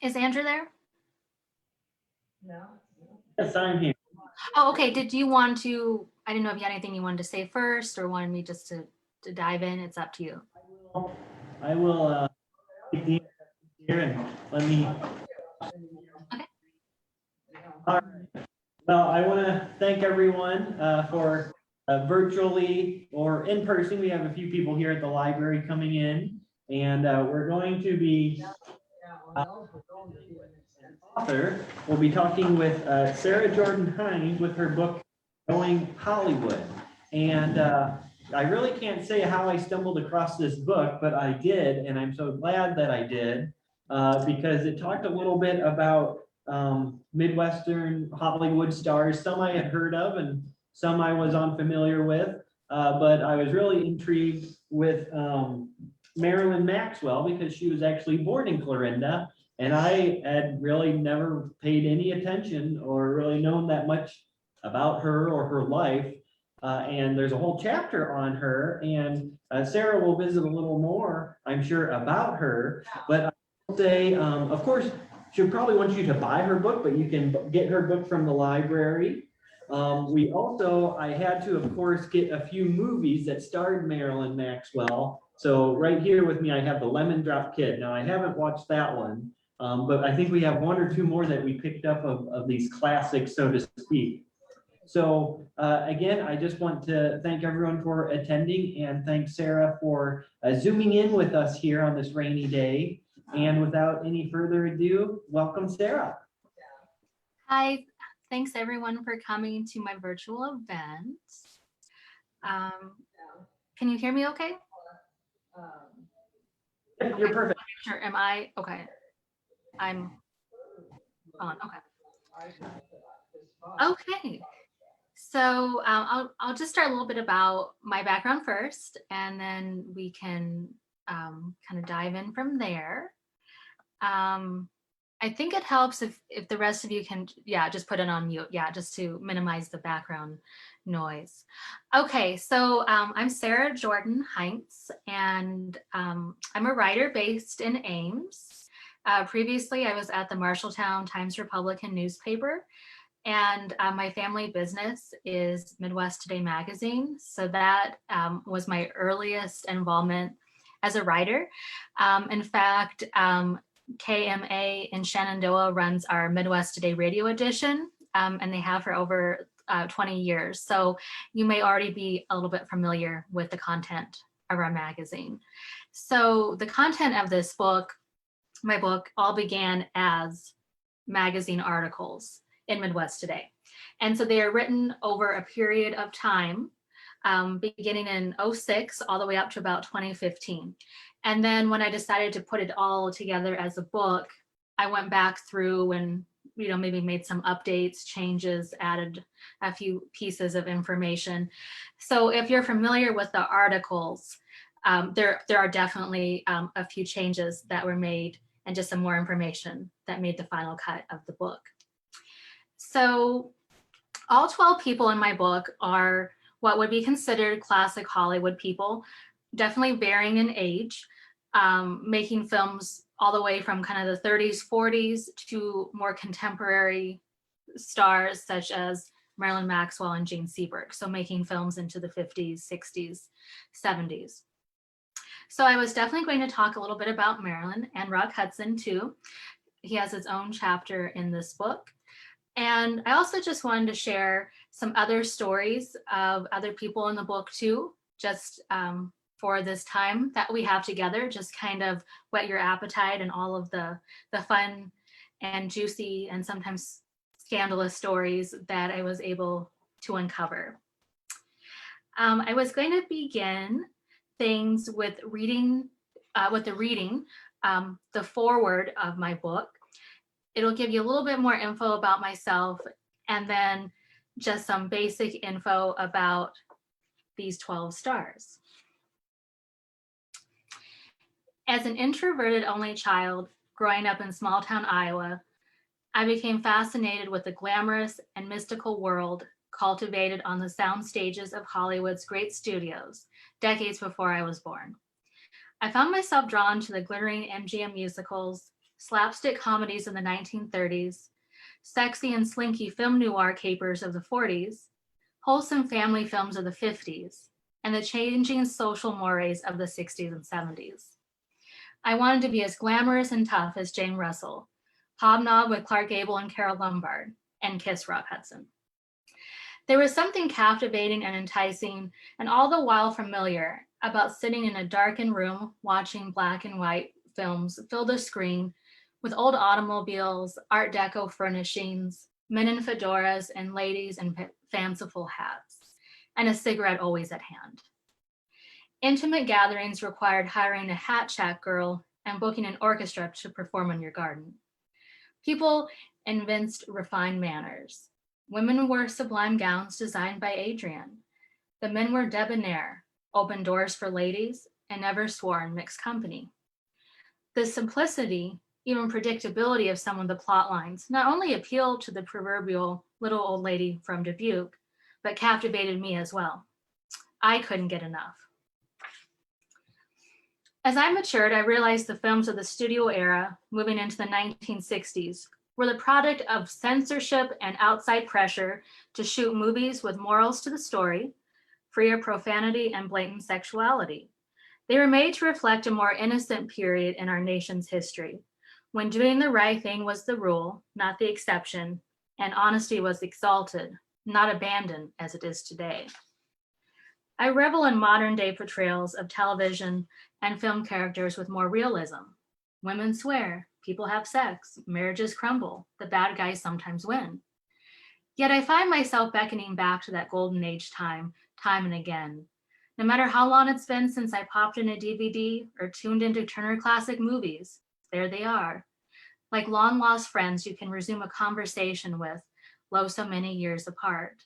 Is Andrew there? No. Yes, I'm here. Oh, okay. Did you want to, I didn't know if you had anything you wanted to say first or wanted me just to dive in. It's up to you. I will take the here and let me. Okay. All right. Well, I want to thank everyone for virtually or in person. We have a few people here at the library coming in, and we're going to be author. We'll be talking with Sara Jordan-Heintz with her book, Going Hollywood. And I really can't say how I stumbled across this book, but I did, and I'm so glad that I did, because it talked a little bit about Midwestern Hollywood stars. Some I had heard of and some I was unfamiliar with, but I was really intrigued with Marilyn Maxwell because she was actually born in Clarinda, and I had really never paid any attention or really known that much about her or her life. And there's a whole chapter on her, and Sara will visit a little more, I'm sure, about her. But I will say, of course, she probably wants you to buy her book, but you can get her book from the library. I had to, of course, get a few movies that starred Marilyn Maxwell. So right here with me, I have The Lemon Drop Kid. Now, I haven't watched that one, but I think we have one or two more that we picked up of these classics, so to speak. So again, I just want to thank everyone for attending and thank Sara for zooming in with us here on this rainy day. And without any further ado, welcome, Sara. Hi, thanks everyone for coming to my virtual event. Can you hear me okay? You're perfect. Sure, am I? Okay. I'm on, okay. Okay. So I'll just start a little bit about my background first, and then we can kind of dive in from there. I think it helps if the rest of you can, just put it on mute, just to minimize the background noise. Okay, so I'm Sara Jordan-Heintz, and I'm a writer based in Ames. Previously, I was at the Marshalltown Times-Republican newspaper, and my family business is Midwest Today magazine. So that was my earliest involvement as a writer. In fact, KMA in Shenandoah runs our Midwest Today radio edition, and they have for over 20 years. So you may already be a little bit familiar with the content of our magazine. So the content of this book, my book, all began as magazine articles in Midwest Today. And so they are written over a period of time, beginning in 2006 all the way up to about 2015. And then when I decided to put it all together as a book, I went back through and maybe made some updates, changes, added a few pieces of information. So if you're familiar with the articles, there are definitely a few changes that were made and just some more information that made the final cut of the book. So all 12 people in my book are what would be considered classic Hollywood people, definitely varying in age, making films all the way from kind of the 30s, 40s to more contemporary stars such as Marilyn Maxwell and Jean Sieberg. So making films into the 50s, 60s, 70s. So I was definitely going to talk a little bit about Marilyn and Rock Hudson too. He has his own chapter in this book. And I also just wanted to share some other stories of other people in the book too, just for this time that we have together, just kind of whet your appetite and all of the fun and juicy and sometimes scandalous stories that I was able to uncover. I was going to begin things with reading, the foreword of my book. It'll give you a little bit more info about myself and then just some basic info about these 12 stars. As an introverted only child growing up in small town Iowa, I became fascinated with the glamorous and mystical world cultivated on the sound stages of Hollywood's great studios, decades before I was born. I found myself drawn to the glittering MGM musicals, slapstick comedies of the 1930s, sexy and slinky film noir capers of the 40s, wholesome family films of the 50s, and the changing social mores of the 60s and 70s. I wanted to be as glamorous and tough as Jane Russell, hobnob with Clark Gable and Carole Lombard, and kiss Rock Hudson. There was something captivating and enticing, and all the while familiar, about sitting in a darkened room watching black and white films fill the screen with old automobiles, Art Deco furnishings, men in fedoras, and ladies in fanciful hats, and a cigarette always at hand. Intimate gatherings required hiring a hat shack girl and booking an orchestra to perform in your garden. People evinced refined manners. Women wore sublime gowns designed by Adrian. The men were debonair, open doors for ladies, and never swore in mixed company. The simplicity, even predictability of some of the plot lines not only appealed to the proverbial little old lady from Dubuque, but captivated me as well. I couldn't get enough. As I matured, I realized the films of the studio era, moving into the 1960s, were the product of censorship and outside pressure to shoot movies with morals to the story, free of profanity and blatant sexuality. They were made to reflect a more innocent period in our nation's history, when doing the right thing was the rule, not the exception, and honesty was exalted, not abandoned as it is today. I revel in modern day portrayals of television and film characters with more realism. Women swear, people have sex, marriages crumble, the bad guys sometimes win. Yet I find myself beckoning back to that golden age time and again. No matter how long it's been since I popped in a DVD or tuned into Turner Classic Movies, there they are. Like long lost friends you can resume a conversation with, though so many years apart.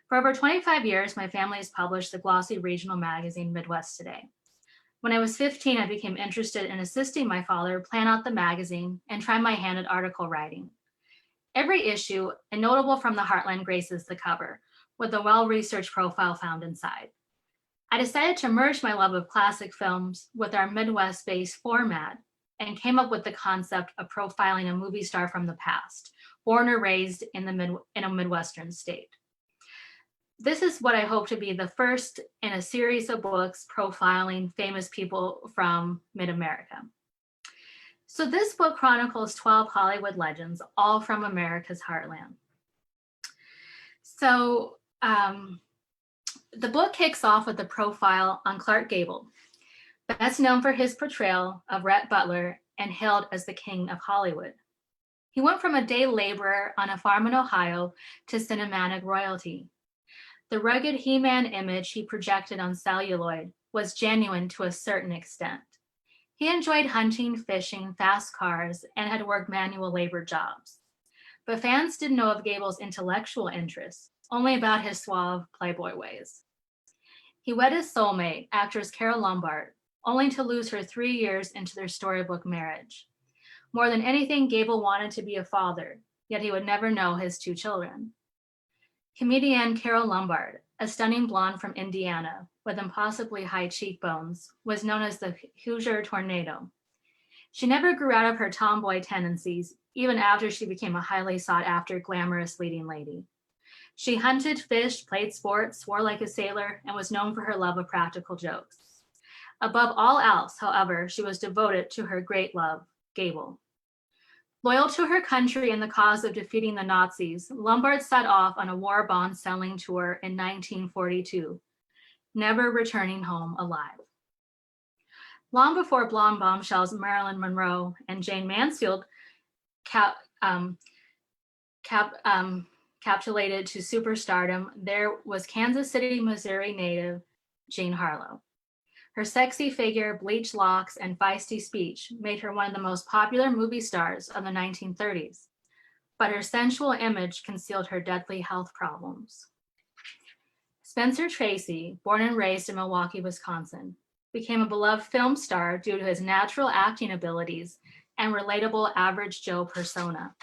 For over 25 years, my family has published the glossy regional magazine Midwest Today. When I was 15, I became interested in assisting my father plan out the magazine and try my hand at article writing. Every issue, and notable from the Heartland, graces the cover, with a well-researched profile found inside. I decided to merge my love of classic films with our Midwest-based format and came up with the concept of profiling a movie star from the past, born or raised in a Midwestern state. This is what I hope to be the first in a series of books profiling famous people from Mid-America. So this book chronicles 12 Hollywood legends, all from America's heartland. So the book kicks off with a profile on Clark Gable, best known for his portrayal of Rhett Butler and hailed as the king of Hollywood. He went from a day laborer on a farm in Ohio to cinematic royalty. The rugged He-Man image he projected on celluloid was genuine to a certain extent. He enjoyed hunting, fishing, fast cars, and had worked manual labor jobs. But fans didn't know of Gable's intellectual interests, only about his suave playboy ways. He wed his soulmate, actress Carole Lombard, only to lose her 3 years into their storybook marriage. More than anything, Gable wanted to be a father, yet he would never know his 2 children. Comedienne Carole Lombard, a stunning blonde from Indiana with impossibly high cheekbones, was known as the Hoosier Tornado. She never grew out of her tomboy tendencies, even after she became a highly sought-after, glamorous leading lady. She hunted, fished, played sports, swore like a sailor, and was known for her love of practical jokes. Above all else, however, she was devoted to her great love, Gable. Loyal to her country and the cause of defeating the Nazis, Lombard set off on a war bond selling tour in 1942, never returning home alive. Long before blonde bombshells Marilyn Monroe and Jane Mansfield capitulated to superstardom, there was Kansas City, Missouri native Jean Harlow. Her sexy figure, bleached locks, and feisty speech made her one of the most popular movie stars of the 1930s, but her sensual image concealed her deadly health problems. Spencer Tracy, born and raised in Milwaukee, Wisconsin, became a beloved film star due to his natural acting abilities and relatable average Joe persona.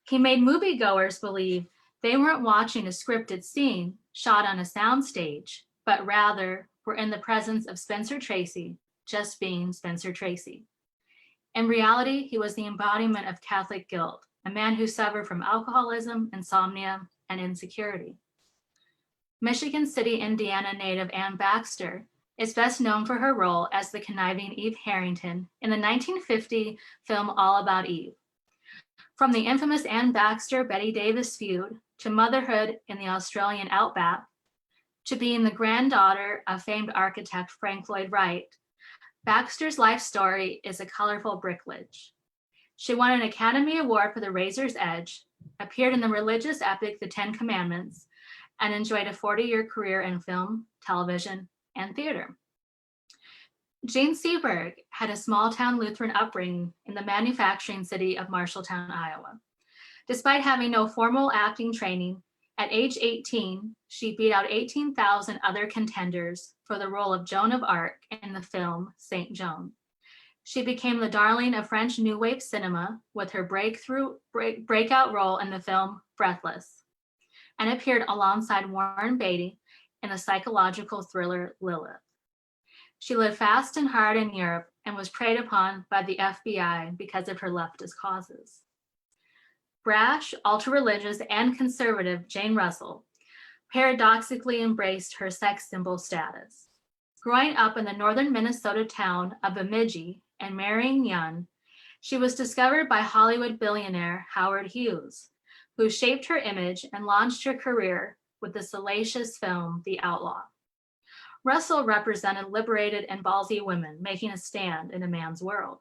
He made moviegoers believe They weren't watching a scripted scene shot on a soundstage, but rather were in the presence of Spencer Tracy, just being Spencer Tracy. In reality, he was the embodiment of Catholic guilt, a man who suffered from alcoholism, insomnia, and insecurity. Michigan City, Indiana native Anne Baxter is best known for her role as the conniving Eve Harrington in the 1950 film All About Eve. From the infamous Anne Baxter-Betty Davis feud to motherhood in the Australian outback, to being the granddaughter of famed architect Frank Lloyd Wright, Baxter's life story is a colorful bricolage. She won an Academy Award for The Razor's Edge, appeared in the religious epic The Ten Commandments, and enjoyed a 40-year career in film, television, and theater. Jean Seberg had a small-town Lutheran upbringing in the manufacturing city of Marshalltown, Iowa. Despite having no formal acting training, at age 18, she beat out 18,000 other contenders for the role of Joan of Arc in the film Saint Joan. She became the darling of French New Wave cinema with her breakout role in the film Breathless, and appeared alongside Warren Beatty in the psychological thriller Lilith. She lived fast and hard in Europe and was preyed upon by the FBI because of her leftist causes. Brash, ultra-religious, and conservative Jane Russell paradoxically embraced her sex symbol status. Growing up in the northern Minnesota town of Bemidji and marrying young, she was discovered by Hollywood billionaire Howard Hughes, who shaped her image and launched her career with the salacious film The Outlaw. Russell represented liberated and ballsy women making a stand in a man's world.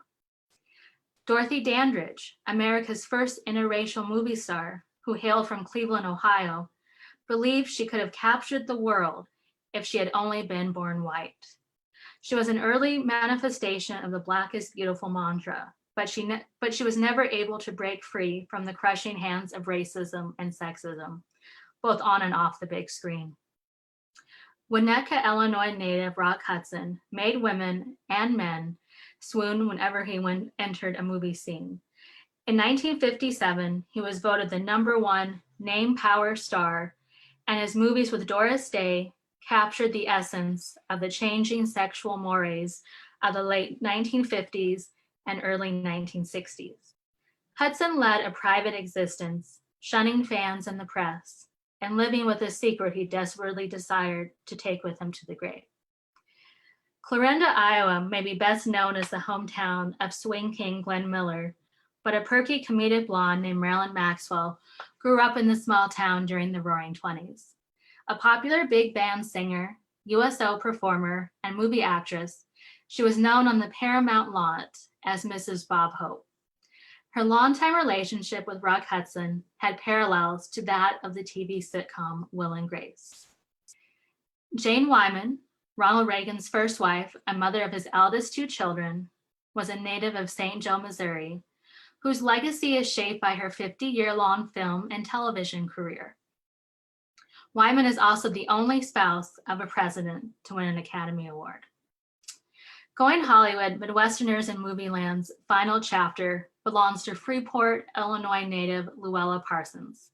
Dorothy Dandridge, America's first interracial movie star, who hailed from Cleveland, Ohio, believed she could have captured the world if she had only been born white. She was an early manifestation of the Black is beautiful mantra, but she was never able to break free from the crushing hands of racism and sexism, both on and off the big screen. Winnetka, Illinois native Rock Hudson made women and men swoon whenever he entered a movie scene. In 1957, he was voted the #1 name power star, and his movies with Doris Day captured the essence of the changing sexual mores of the late 1950s and early 1960s. Hudson led a private existence, shunning fans and the press, and living with a secret he desperately desired to take with him to the grave. Clarinda, Iowa may be best known as the hometown of swing king Glenn Miller, but a perky comedic blonde named Marilyn Maxwell grew up in the small town during the Roaring '20s. A popular big band singer, USO performer, and movie actress, she was known on the Paramount lot as Mrs. Bob Hope. Her longtime relationship with Rock Hudson had parallels to that of the TV sitcom Will and Grace. Jane Wyman, Ronald Reagan's first wife and mother of his eldest 2 children, was a native of St. Joe, Missouri, whose legacy is shaped by her 50-year-long film and television career. Wyman is also the only spouse of a president to win an Academy Award. Going Hollywood, Midwesterners and Movieland's final chapter belongs to Freeport, Illinois native Louella Parsons,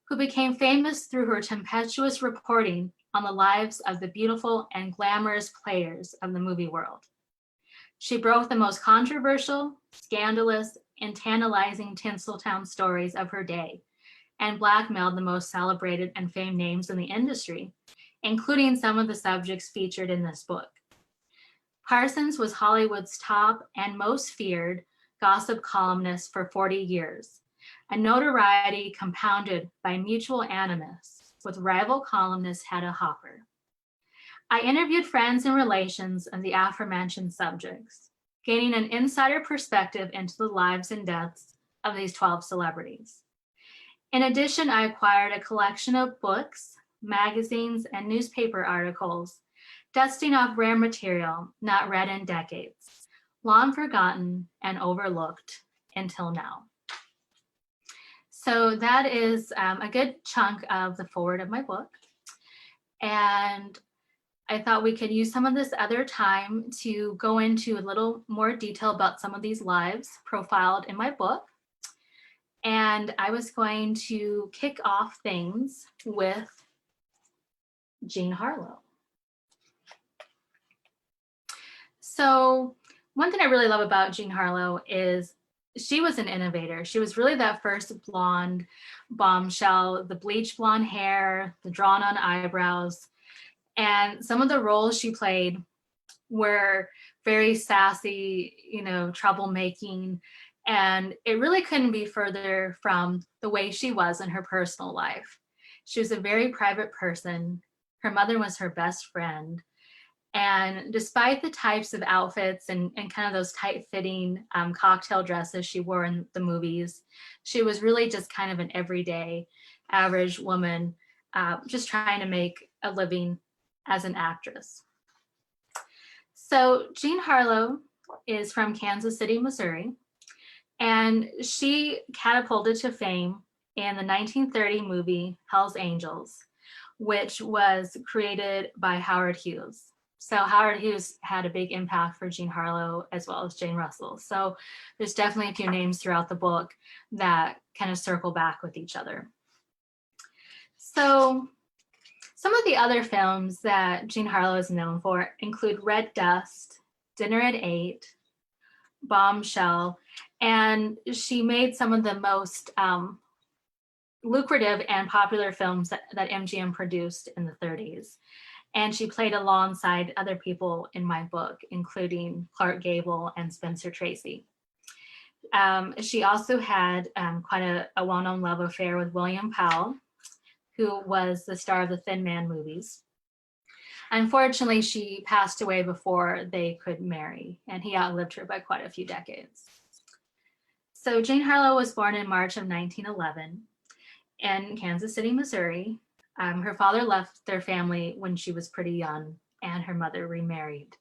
who became famous through her tempestuous reporting on the lives of the beautiful and glamorous players of the movie world. She broke the most controversial, scandalous, and tantalizing Tinseltown stories of her day and blackmailed the most celebrated and famed names in the industry, including some of the subjects featured in this book. Parsons was Hollywood's top and most feared gossip columnist for 40 years, a notoriety compounded by mutual animus with rival columnist Hedda Hopper. I interviewed friends and relations of the aforementioned subjects, gaining an insider perspective into the lives and deaths of these 12 celebrities. In addition, I acquired a collection of books, magazines, and newspaper articles, dusting off rare material not read in decades, long forgotten and overlooked until now. So that is a good chunk of the forward of my book. And I thought we could use some of this other time to go into a little more detail about some of these lives profiled in my book. And I was going to kick off things with Jean Harlow. So one thing I really love about Jean Harlow is she was an innovator. She was really that first blonde bombshell, the bleached blonde hair, the drawn on eyebrows. And some of the roles she played were very sassy, troublemaking. And it really couldn't be further from the way she was in her personal life. She was a very private person. Her mother was her best friend. And despite the types of outfits and kind of those tight-fitting cocktail dresses she wore in the movies, she was really just kind of an everyday, average woman, just trying to make a living as an actress. So Jean Harlow is from Kansas City, Missouri, and she catapulted to fame in the 1930 movie Hell's Angels, which was created by Howard Hughes. So Howard Hughes had a big impact for Jean Harlow as well as Jane Russell. So there's definitely a few names throughout the book that kind of circle back with each other. So some of the other films that Jean Harlow is known for include Red Dust, Dinner at 8, Bombshell, and she made some of the most lucrative and popular films that MGM produced in the 30s. And she played alongside other people in my book, including Clark Gable and Spencer Tracy. She also had quite a well-known love affair with William Powell, who was the star of the Thin Man movies. Unfortunately, she passed away before they could marry, and he outlived her by quite a few decades. So Jean Harlow was born in March of 1911 in Kansas City, Missouri. Her father left their family when she was pretty young, and her mother remarried.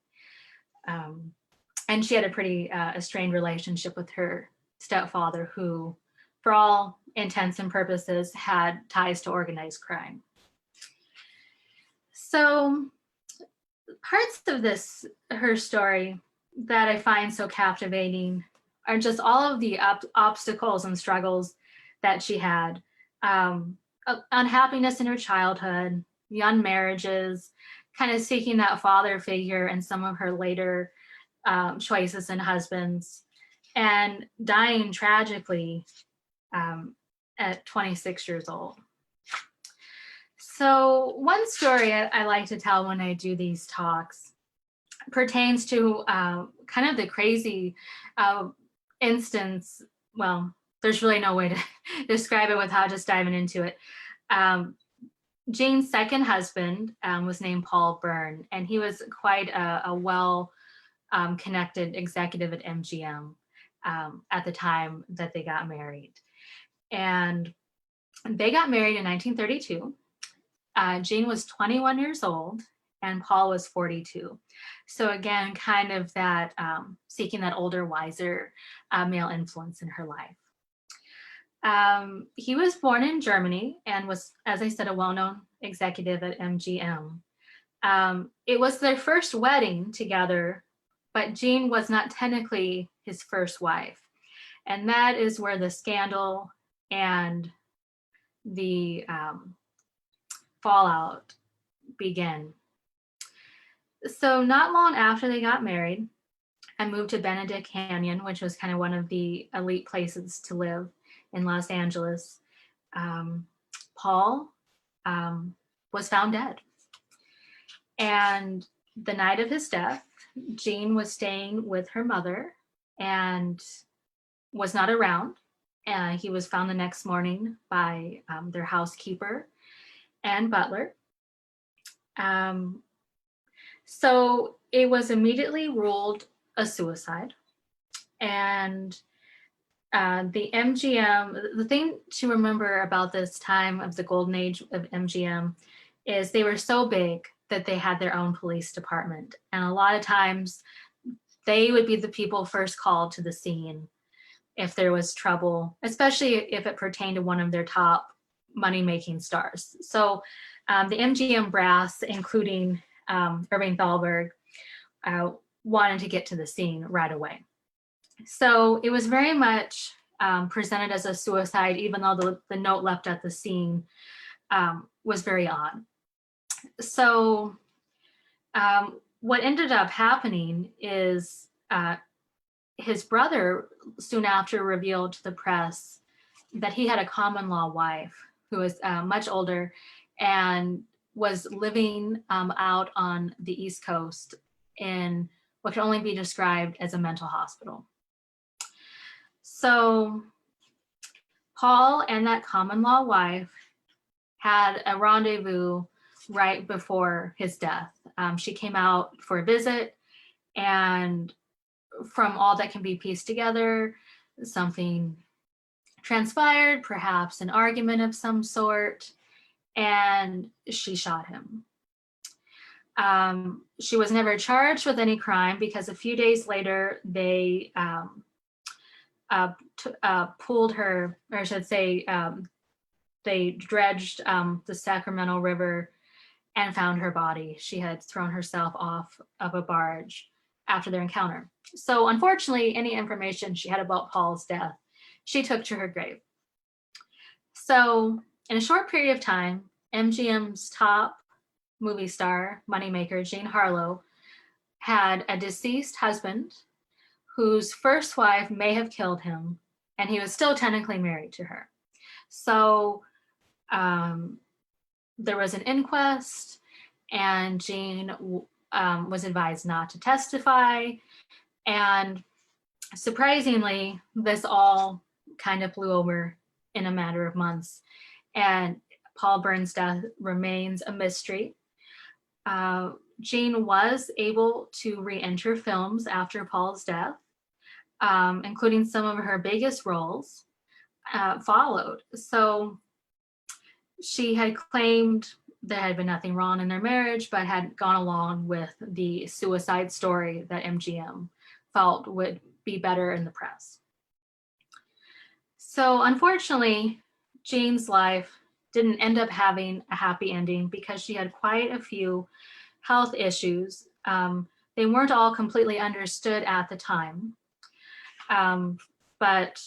And she had a pretty strained relationship with her stepfather, who, for all intents and purposes, had ties to organized crime. So parts of her story that I find so captivating are just all of the obstacles and struggles that she had. Unhappiness in her childhood, young marriages, kind of seeking that father figure and some of her later choices and husbands, and dying tragically at 26 years old. So one story I like to tell when I do these talks pertains to kind of the crazy instance. Well, there's really no way to describe it without just diving into it. Jean's second husband was named Paul Byrne, and he was quite a well-connected executive at MGM at the time that they got married. And they got married in 1932. Jean was 21 years old, and Paul was 42. So again, kind of that seeking that older, wiser male influence in her life. He was born in Germany and was, as I said, a well-known executive at MGM. It was their first wedding together, but Jean was not technically his first wife. And that is where the scandal and the fallout began. So not long after they got married, I moved to Benedict Canyon, which was kind of one of the elite places to live in Los Angeles. Paul was found dead. And the night of his death, Jean was staying with her mother and was not around. He was found the next morning by their housekeeper and butler. So it was immediately ruled a suicide. And the MGM, the thing to remember about this time of the golden age of MGM is they were so big that they had their own police department. And a lot of times they would be the people first called to the scene if there was trouble, especially if it pertained to one of their top money-making stars. So the MGM brass, including Irving Thalberg, wanted to get to the scene right away. So it was very much presented as a suicide, even though the note left at the scene was very odd. So what ended up happening is his brother soon after revealed to the press that he had a common law wife who was much older and was living out on the East Coast in what can only be described as a mental hospital. So Paul and that common law wife had a rendezvous right before his death. She came out for a visit, and from all that can be pieced together, something transpired, perhaps an argument of some sort, and she shot him. She was never charged with any crime because a few days later they pulled her, or I should say, they dredged the Sacramento River and found her body. She had thrown herself off of a barge after their encounter. So unfortunately, any information she had about Paul's death, she took to her grave. So in a short period of time, MGM's top movie star, moneymaker, Jean Harlow, had a deceased husband whose first wife may have killed him, and he was still technically married to her. So there was an inquest, and Jean was advised not to testify. And surprisingly, this all kind of blew over in a matter of months. And Paul Bern's death remains a mystery. Jean was able to re-enter films after Paul's death, including some of her biggest roles followed. So she had claimed there had been nothing wrong in their marriage, but had gone along with the suicide story that MGM felt would be better in the press. So unfortunately, Jean's life didn't end up having a happy ending because she had quite a few health issues. They weren't all completely understood at the time, but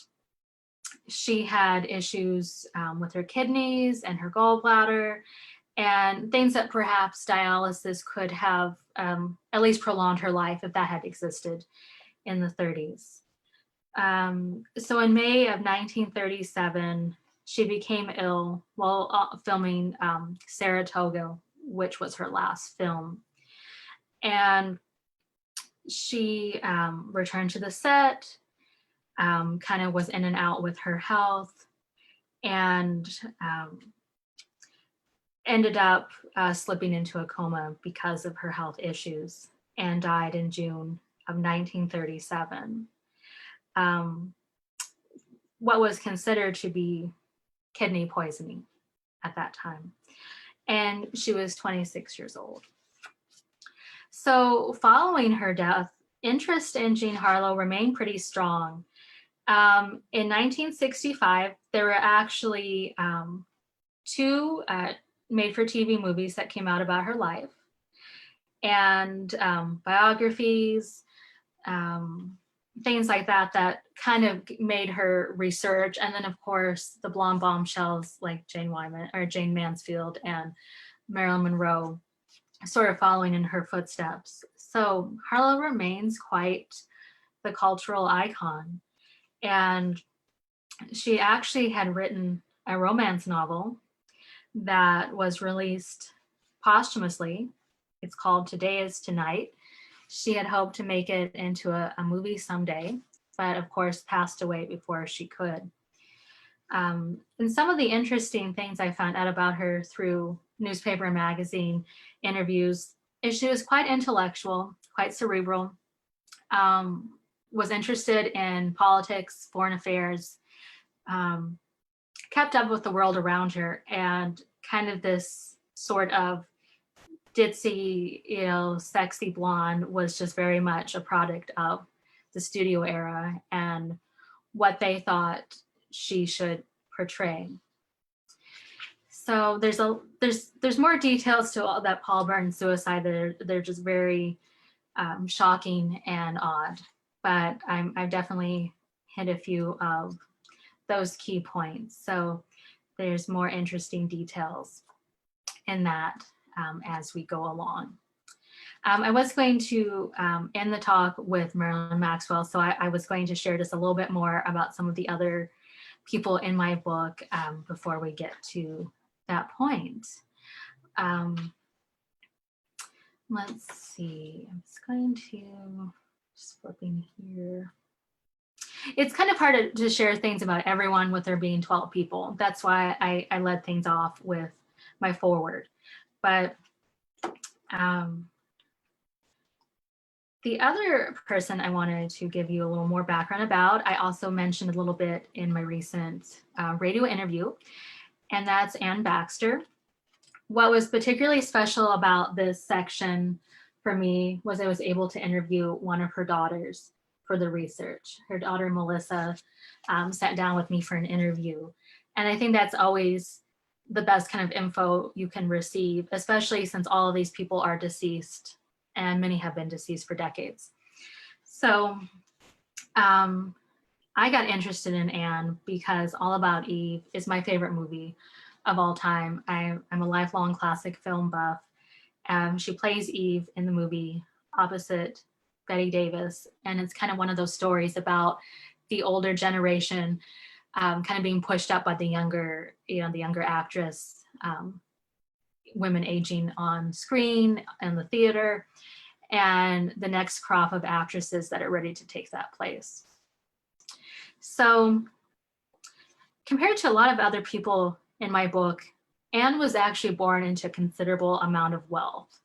she had issues with her kidneys and her gallbladder, and things that perhaps dialysis could have at least prolonged her life if that had existed in the 30s. So in May of 1937, she became ill while filming Saratoga, which was her last film. And she returned to the set, kind of was in and out with her health, and ended up slipping into a coma because of her health issues, and died in June of 1937. What was considered to be kidney poisoning at that time. And she was 26 years old. So following her death, interest in Jean Harlow remained pretty strong. In 1965, there were actually two made-for-TV movies that came out about her life, and biographies, things like that, that kind of made her research. And then of course the blonde bombshells like Jane Wyman or Jane Mansfield and Marilyn Monroe sort of following in her footsteps. So Harlow remains quite the cultural icon. And she actually had written a romance novel that was released posthumously. It's called Today Is Tonight. She had hoped to make it into a movie someday, but of course passed away before she could. And some of the interesting things I found out about her through newspaper and magazine interviews is she was quite intellectual, quite cerebral, was interested in politics, foreign affairs, kept up with the world around her, and kind of this sort of ditzy, sexy blonde was just very much a product of the studio era and what they thought she should portray. So there's more details to all that Paul Bern suicide. They're just very shocking and odd, but I've definitely hit a few of those key points. So there's more interesting details in that as we go along. I was going to end the talk with Marilyn Maxwell, so I was going to share just a little bit more about some of the other people in my book before we get to that point. Let's see, I'm just going to, just flipping here. It's kind of hard to share things about everyone with there being 12 people. That's why I led things off with my foreword. But the other person I wanted to give you a little more background about, I also mentioned a little bit in my recent radio interview, and that's Anne Baxter. What was particularly special about this section for me was I was able to interview one of her daughters for the research. Her daughter, Melissa, sat down with me for an interview. And I think that's always the best kind of info you can receive, especially since all of these people are deceased and many have been deceased for decades. So I got interested in Anne because All About Eve is my favorite movie of all time. I'm a lifelong classic film buff. She plays Eve in the movie opposite Betty Davis. And it's kind of one of those stories about the older generation kind of being pushed up by the younger actress, women aging on screen and the theater, and the next crop of actresses that are ready to take that place. So compared to a lot of other people in my book, Anne was actually born into a considerable amount of wealth.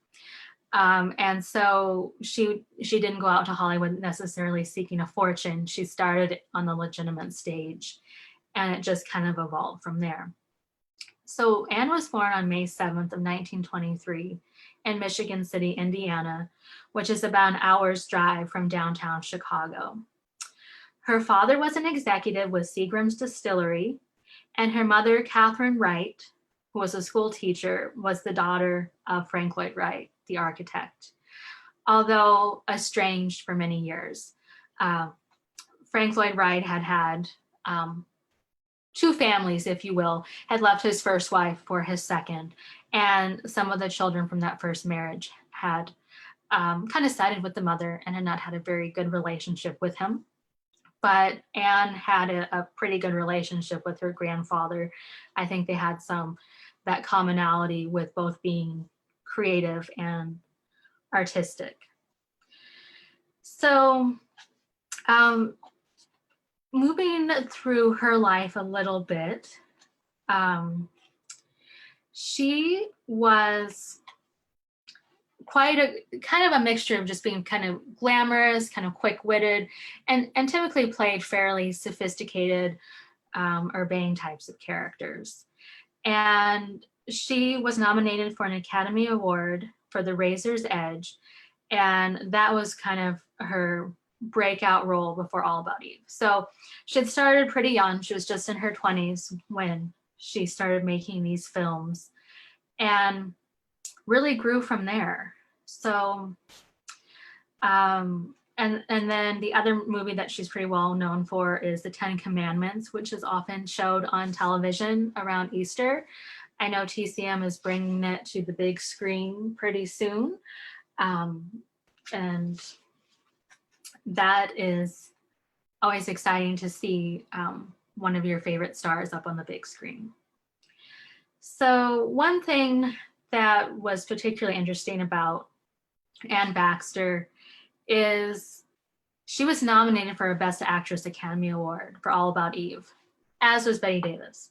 And so she didn't go out to Hollywood necessarily seeking a fortune. She started on the legitimate stage, and it just kind of evolved from there. So Anne was born on May 7th of 1923 in Michigan City, Indiana, which is about an hour's drive from downtown Chicago. Her father was an executive with Seagram's Distillery, and her mother, Catherine Wright, who was a school teacher, was the daughter of Frank Lloyd Wright, the architect, although estranged for many years. Frank Lloyd Wright had two families, if you will, had left his first wife for his second, and some of the children from that first marriage had kind of sided with the mother and had not had a very good relationship with him. But Anne had a pretty good relationship with her grandfather. I think they had that commonality with both being creative and artistic. So moving through her life a little bit, she was quite a kind of a mixture of just being kind of glamorous, kind of quick-witted, and typically played fairly sophisticated, urbane types of characters. And she was nominated for an Academy Award for The Razor's Edge, and that was kind of her breakout role before All About Eve. So she had started pretty young. She was just in her 20s when she started making these films and really grew from there. So, and then the other movie that she's pretty well known for is The Ten Commandments, which is often showed on television around Easter. I know TCM is bringing it to the big screen pretty soon. And that is always exciting to see one of your favorite stars up on the big screen. So one thing that was particularly interesting about Anne Baxter is she was nominated for a Best Actress Academy Award for All About Eve, as was Betty Davis.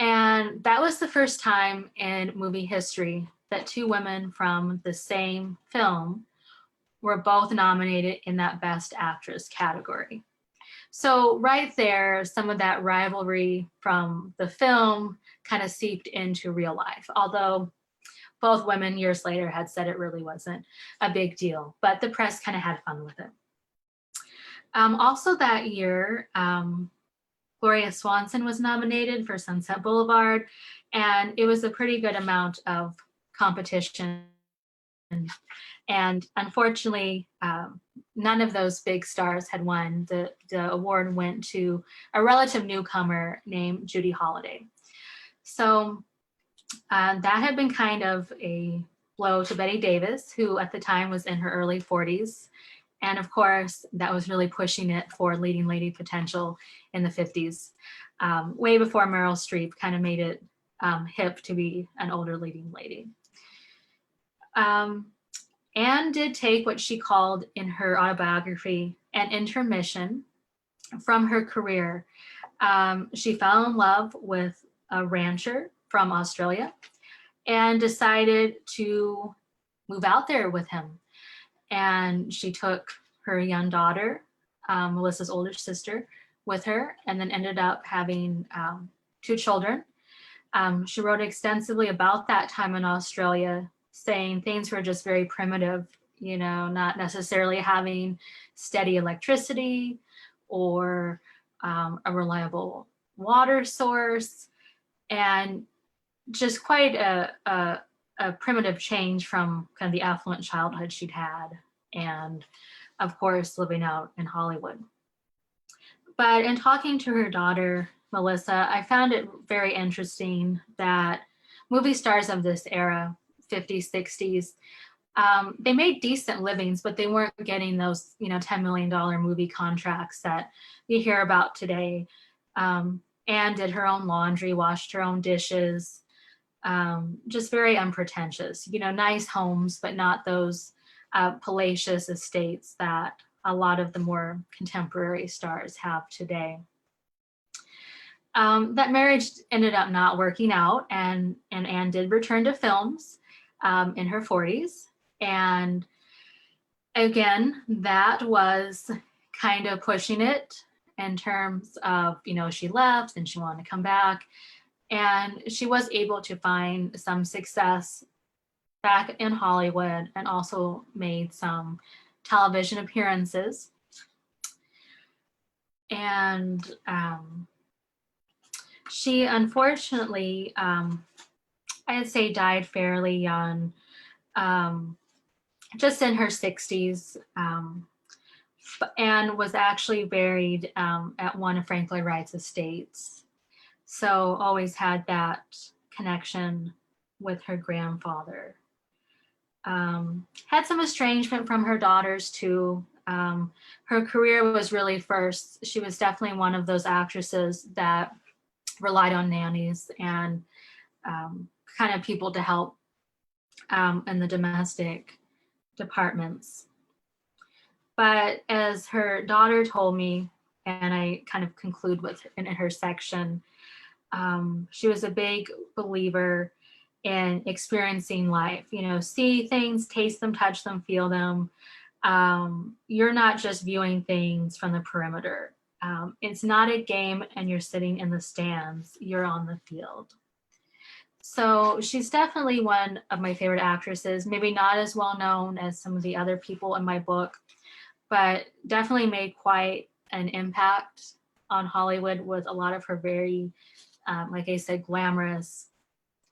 And that was the first time in movie history that two women from the same film were both nominated in that Best Actress category. So right there, some of that rivalry from the film kind of seeped into real life, although both women years later had said it really wasn't a big deal, but the press kind of had fun with it. Also that year, Gloria Swanson was nominated for Sunset Boulevard, and it was a pretty good amount of competition And unfortunately, none of those big stars had won. The award went to a relative newcomer named Judy Holliday. So that had been kind of a blow to Betty Davis, who at the time was in her early 40s. And of course, that was really pushing it for leading lady potential in the 50s, way before Meryl Streep kind of made it hip to be an older leading lady. Anne did take what she called in her autobiography an intermission from her career. She fell in love with a rancher from Australia and decided to move out there with him. And she took her young daughter, Melissa's older sister, with her, and then ended up having 2 children. She wrote extensively about that time in Australia, saying things were just very primitive, you know, not necessarily having steady electricity or a reliable water source, and just quite a primitive change from kind of the affluent childhood she'd had, and of course living out in Hollywood. But in talking to her daughter, Melissa, I found it very interesting that movie stars of this era, 50s, 60s, they made decent livings, but they weren't getting those, you know, $10 million movie contracts that you hear about today. Anne did her own laundry, washed her own dishes, just very unpretentious, you know, nice homes, but not those palatial estates that a lot of the more contemporary stars have today. That marriage ended up not working out, and Anne did return to films in her 40s. And again, that was kind of pushing it in terms of, you know, she left and she wanted to come back. And she was able to find some success back in Hollywood and also made some television appearances. And she unfortunately, I'd say, died fairly young, just in her 60s, and was actually buried at one of Frank Lloyd Wright's estates. So always had that connection with her grandfather. Had some estrangement from her daughters too. Her career was really first. She was definitely one of those actresses that relied on nannies and kind of people to help in the domestic departments. But as her daughter told me, and I kind of conclude with in her section, she was a big believer in experiencing life, you know, see things, taste them, touch them, feel them. You're not just viewing things from the perimeter. It's not a game and you're sitting in the stands, you're on the field. So she's definitely one of my favorite actresses, maybe not as well known as some of the other people in my book, but definitely made quite an impact on Hollywood with a lot of her very, like I said, glamorous,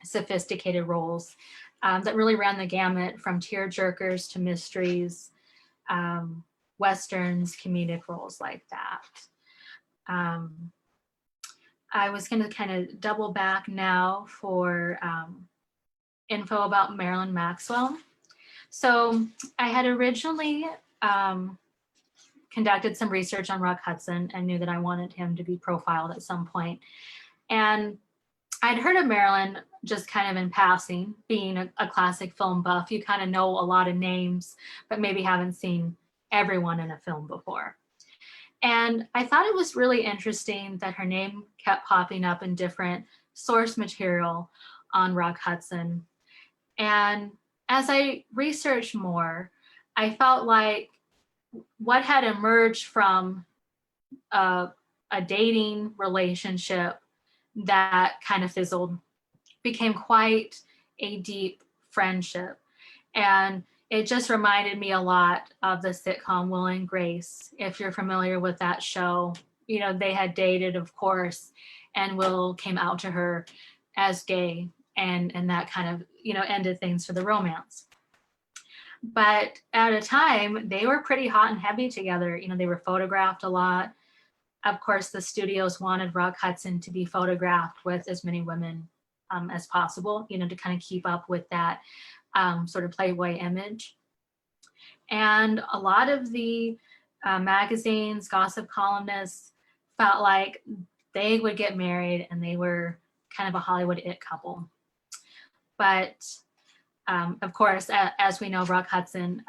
sophisticated roles that really ran the gamut from tearjerkers to mysteries, Westerns, comedic roles like that. I was going to kind of double back now for info about Marilyn Maxwell. So I had originally conducted some research on Rock Hudson and knew that I wanted him to be profiled at some point. And I'd heard of Marilyn just kind of in passing, being a classic film buff. You kind of know a lot of names, but maybe haven't seen everyone in a film before. And I thought it was really interesting that her name kept popping up in different source material on Rock Hudson. And as I researched more, I felt like what had emerged from a dating relationship that kind of fizzled became quite a deep friendship. And it just reminded me a lot of the sitcom Will and Grace. If you're familiar with that show, you know, they had dated, of course, and Will came out to her as gay, and that kind of, you know, ended things for the romance. But at a time, they were pretty hot and heavy together. You know, they were photographed a lot. Of course, the studios wanted Rock Hudson to be photographed with as many women as possible, you know, to kind of keep up with that sort of Playboy image. And a lot of the magazines, gossip columnists felt like they would get married and they were kind of a Hollywood it couple. But of course, as we know, Rock Hudson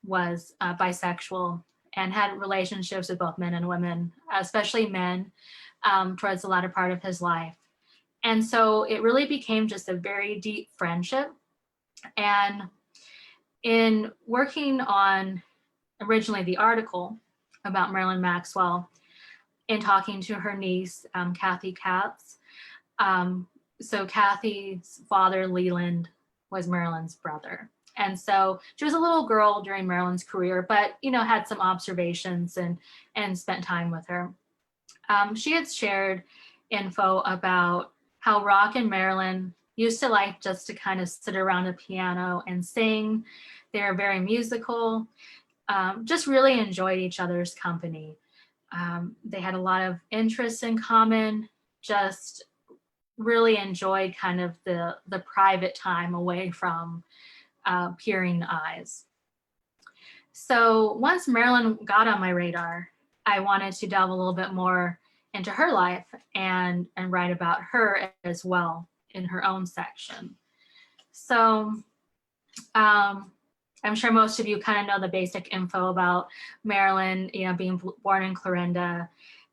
was bisexual and had relationships with both men and women, especially men, towards the latter part of his life. And so it really became just a very deep friendship. And in working on originally the article about Marilyn Maxwell, in talking to her niece, Kathy Katz, so Kathy's father, Leland, was Marilyn's brother. And so she was a little girl during Marilyn's career, but, you know, had some observations and spent time with her. She had shared info about how Rock and Marilyn used to like just to kind of sit around a piano and sing. They were very musical, just really enjoyed each other's company. They had a lot of interests in common, just really enjoyed kind of the private time away from peering eyes. So once Marilyn got on my radar, I wanted to delve a little bit more into her life and write about her as well in her own section. So I'm sure most of you kind of know the basic info about Marilyn, you know, being born in Clarinda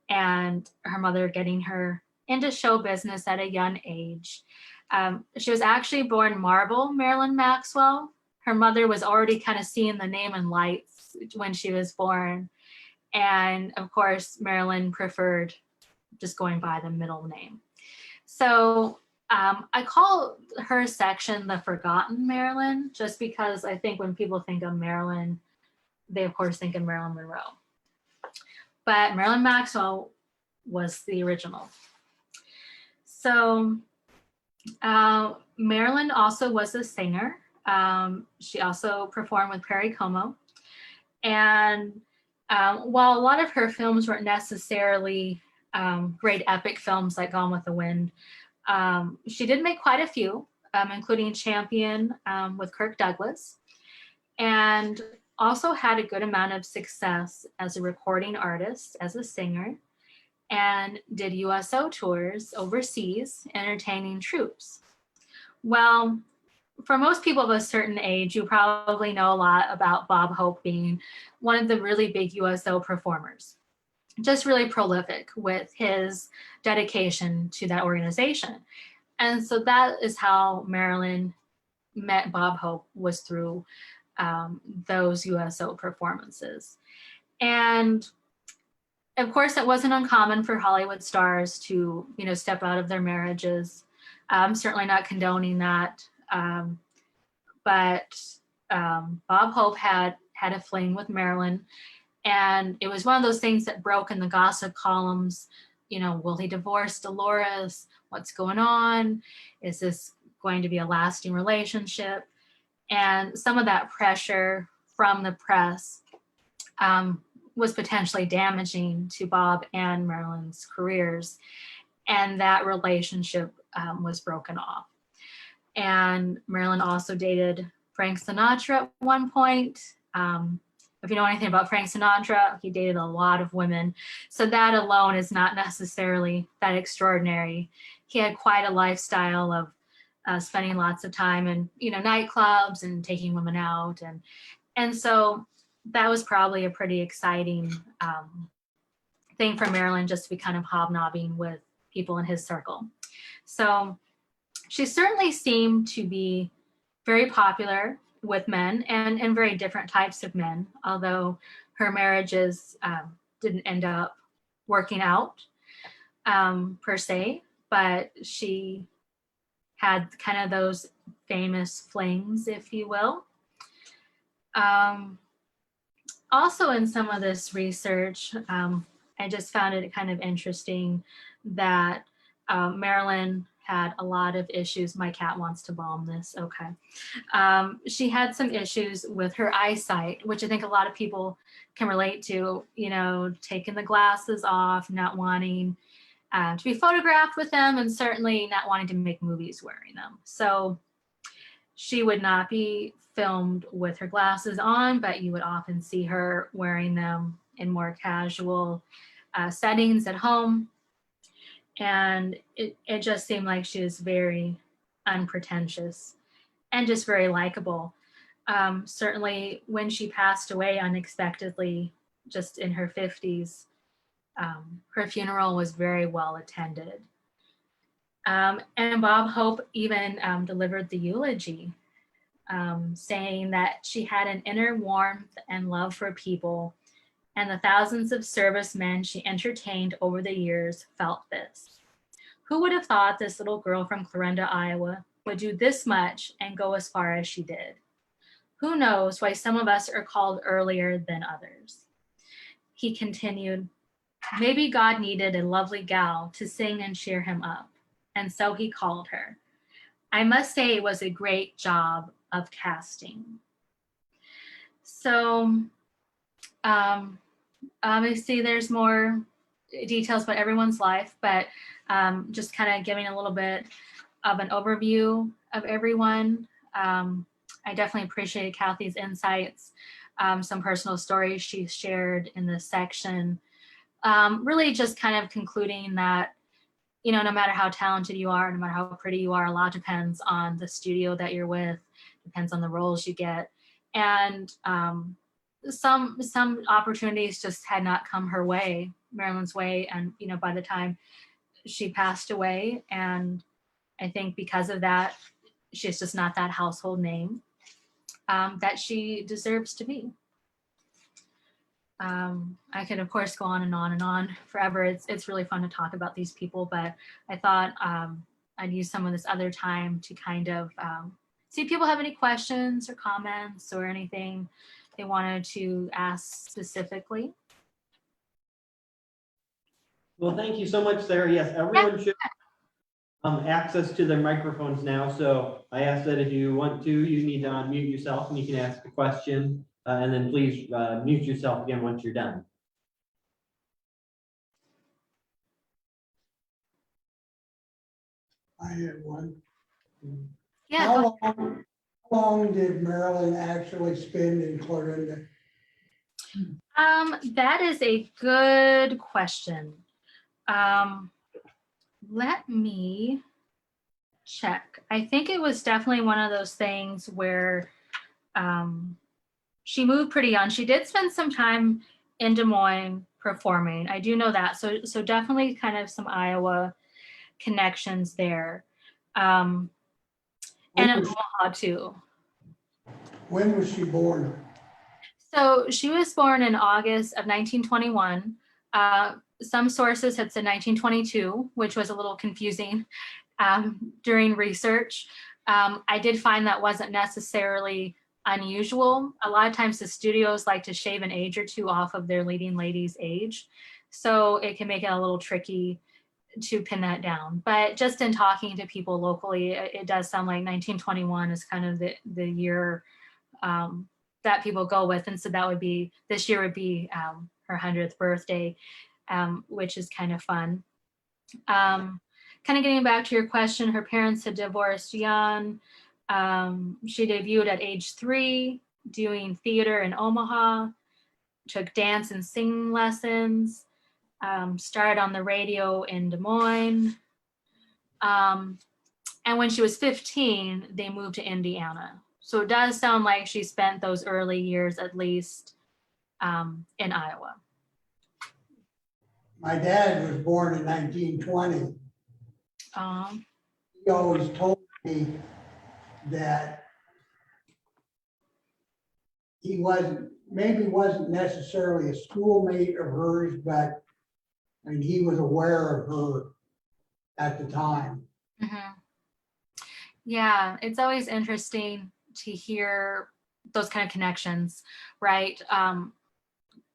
and her mother getting her into show business at a young age. She was actually born Marble Marilyn Maxwell. Her mother was already kind of seeing the name in lights when she was born. And of course, Marilyn preferred just going by the middle name. So I call her section the Forgotten Marilyn, just because I think when people think of Marilyn, they of course think of Marilyn Monroe. But Marilyn Maxwell was the original. So Marilyn also was a singer. She also performed with Perry Como. And while a lot of her films weren't necessarily great epic films like Gone with the Wind, she did make quite a few, including Champion with Kirk Douglas, and also had a good amount of success as a recording artist, as a singer, and did USO tours overseas, entertaining troops. Well, for most people of a certain age, you probably know a lot about Bob Hope being one of the really big USO performers, just really prolific with his dedication to that organization. And so that is how Marilyn met Bob Hope, was through those USO performances. And of course, it wasn't uncommon for Hollywood stars to, you know, step out of their marriages. I'm certainly not condoning that. But Bob Hope had a fling with Marilyn. And it was one of those things that broke in the gossip columns. You know, will he divorce Dolores? What's going on? Is this going to be a lasting relationship? And some of that pressure from the press was potentially damaging to Bob and Marilyn's careers. And that relationship was broken off. And Marilyn also dated Frank Sinatra at one point. If you know anything about Frank Sinatra, he dated a lot of women. So that alone is not necessarily that extraordinary. He had quite a lifestyle of spending lots of time in, you know, nightclubs and taking women out. And so that was probably a pretty exciting thing for Marilyn, just to be kind of hobnobbing with people in his circle. So she certainly seemed to be very popular with men and very different types of men, although her marriages didn't end up working out per se, but she had kind of those famous flings, if you will. Also in some of this research, I just found it kind of interesting that Marilyn had a lot of issues. My cat wants to bomb this. Okay. She had some issues with her eyesight, which I think a lot of people can relate to, you know, taking the glasses off, not wanting to be photographed with them, and certainly not wanting to make movies wearing them. So she would not be filmed with her glasses on, but you would often see her wearing them in more casual settings at home. And it just seemed like she was very unpretentious and just very likable. Certainly when she passed away unexpectedly, just in her 50s, her funeral was very well attended. And Bob Hope even delivered the eulogy, saying that she had an inner warmth and love for people, and the thousands of servicemen she entertained over the years felt this. Who would have thought this little girl from Clarinda, Iowa, would do this much and go as far as she did? Who knows why some of us are called earlier than others? He continued, maybe God needed a lovely gal to sing and cheer him up, and so he called her. I must say it was a great job of casting. So obviously there's more details about everyone's life, but just kind of giving a little bit of an overview of everyone. I definitely appreciated Kathy's insights, some personal stories she shared in this section. Really just kind of concluding that, you know, no matter how talented you are, no matter how pretty you are, a lot depends on the studio that you're with, depends on the roles you get. And some opportunities just had not come her way, Marilyn's way. And, you know, by the time she passed away, and I think because of that, she's just not that household name that she deserves to be. I could, of course, go on and on and on forever. It's really fun to talk about these people, but I thought I'd use some of this other time to kind of see if people have any questions or comments or anything they wanted to ask specifically. Well, thank you so much, Sarah. Yes, everyone should access to their microphones now. So I ask that if you want to, you need to unmute yourself and you can ask a question. And then please mute yourself again once you're done. I had one. Yeah. How long did Marilyn actually spend in Clarinda? That is a good question. Let me check. I think it was definitely one of those things where she moved pretty young. She did spend some time in Des Moines performing. I do know that. So definitely kind of some Iowa connections there. And in Omaha too. When was she born? So she was born in August of 1921. Some sources had said 1922, which was a little confusing during research. I did find that wasn't necessarily unusual. A lot of times the studios like to shave an age or two off of their leading lady's age. So it can make it a little tricky to pin that down. But just in talking to people locally, it does sound like 1921 is kind of the year that people go with. And so that would be, this year would be her 100th birthday, which is kind of fun. Kind of getting back to your question, her parents had divorced young. She debuted at age 3, doing theater in Omaha, took dance and singing lessons, started on the radio in Des Moines. And when she was 15, they moved to Indiana. So it does sound like she spent those early years, at least, in Iowa. My dad was born in 1920. He always told me that he maybe wasn't necessarily a schoolmate of hers, but I mean, he was aware of her at the time. Mm-hmm. Yeah, it's always interesting to hear those kind of connections, right?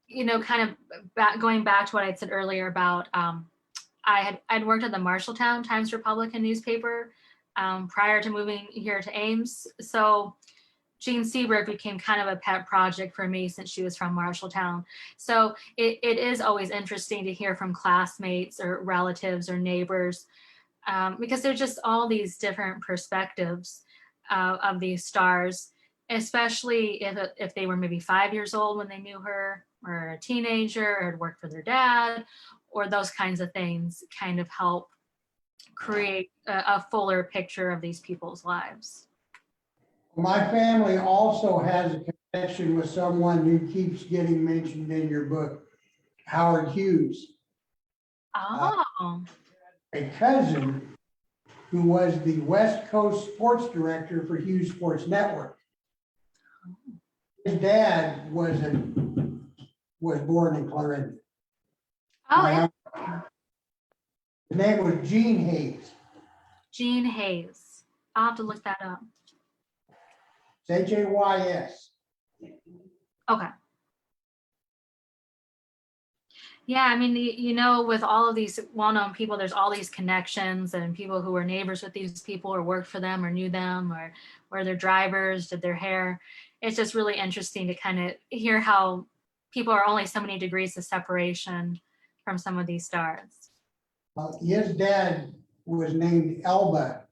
You know, kind of going back to what I said earlier about I'd worked at the Marshalltown Times-Republican newspaper prior to moving here to Ames. So Jean Sieberg became kind of a pet project for me since she was from Marshalltown. So it is always interesting to hear from classmates or relatives or neighbors because there's just all these different perspectives of these stars, especially if they were maybe 5 years old when they knew her, or a teenager, or had worked for their dad, or those kinds of things kind of help create a fuller picture of these people's lives. My family also has a connection with someone who keeps getting mentioned in your book, Howard Hughes, Oh, a cousin who was the West Coast sports director for Hughes Sports Network. His dad was born in Clarendon. oh, His name was Jean Hayes. Jean Hayes. I'll have to look that up. It's Hays. Okay. Yeah, I mean, you know, with all of these well-known people, there's all these connections and people who were neighbors with these people or worked for them or knew them or were their drivers, did their hair. It's just really interesting to kind of hear how people are only so many degrees of separation from some of these stars. His dad was named Elba,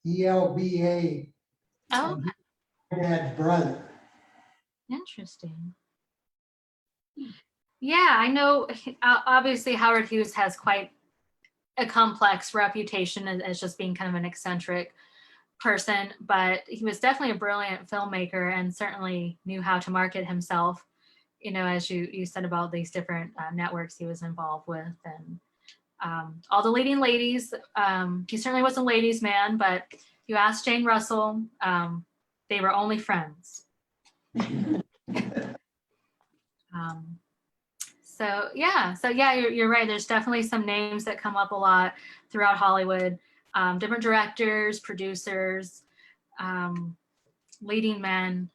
ELBA. Oh, My dad's brother. interesting. Yeah, I know. Obviously, Howard Hughes has quite a complex reputation as just being kind of an eccentric person, but he was definitely a brilliant filmmaker and certainly knew how to market himself. You know, as you said about these different networks he was involved with, and all the leading ladies. He certainly was a ladies' man, but you asked Jane Russell, they were only friends. So yeah, you're right. There's definitely some names that come up a lot throughout Hollywood. Different directors, producers, leading men.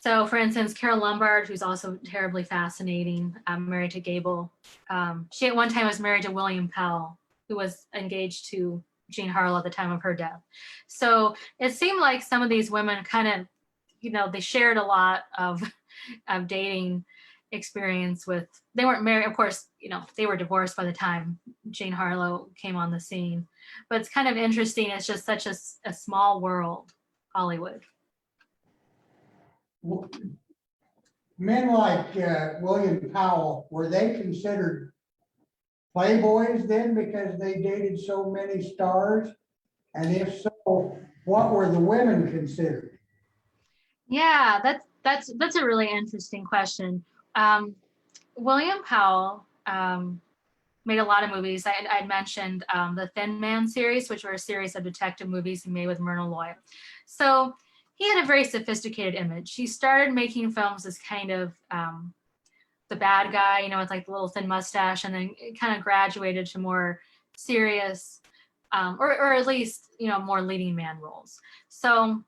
So for instance, Carole Lombard, who's also terribly fascinating, married to Gable. She at one time was married to William Powell, who was engaged to Jean Harlow at the time of her death. So it seemed like some of these women kind of, you know, they shared a lot of dating experience with, they weren't married, of course, you know, they were divorced by the time Jean Harlow came on the scene. But it's kind of interesting. It's just such a small world, Hollywood. Men like William Powell, were they considered playboys then because they dated so many stars? And if so, what were the women considered? Yeah, that's a really interesting question. William Powell made a lot of movies. I'd mentioned the Thin Man series, which were a series of detective movies he made with Myrna Loy. So he had a very sophisticated image. He started making films as kind of the bad guy, you know, with like the little thin mustache, and then it kind of graduated to more serious, or at least, you know, more leading man roles. So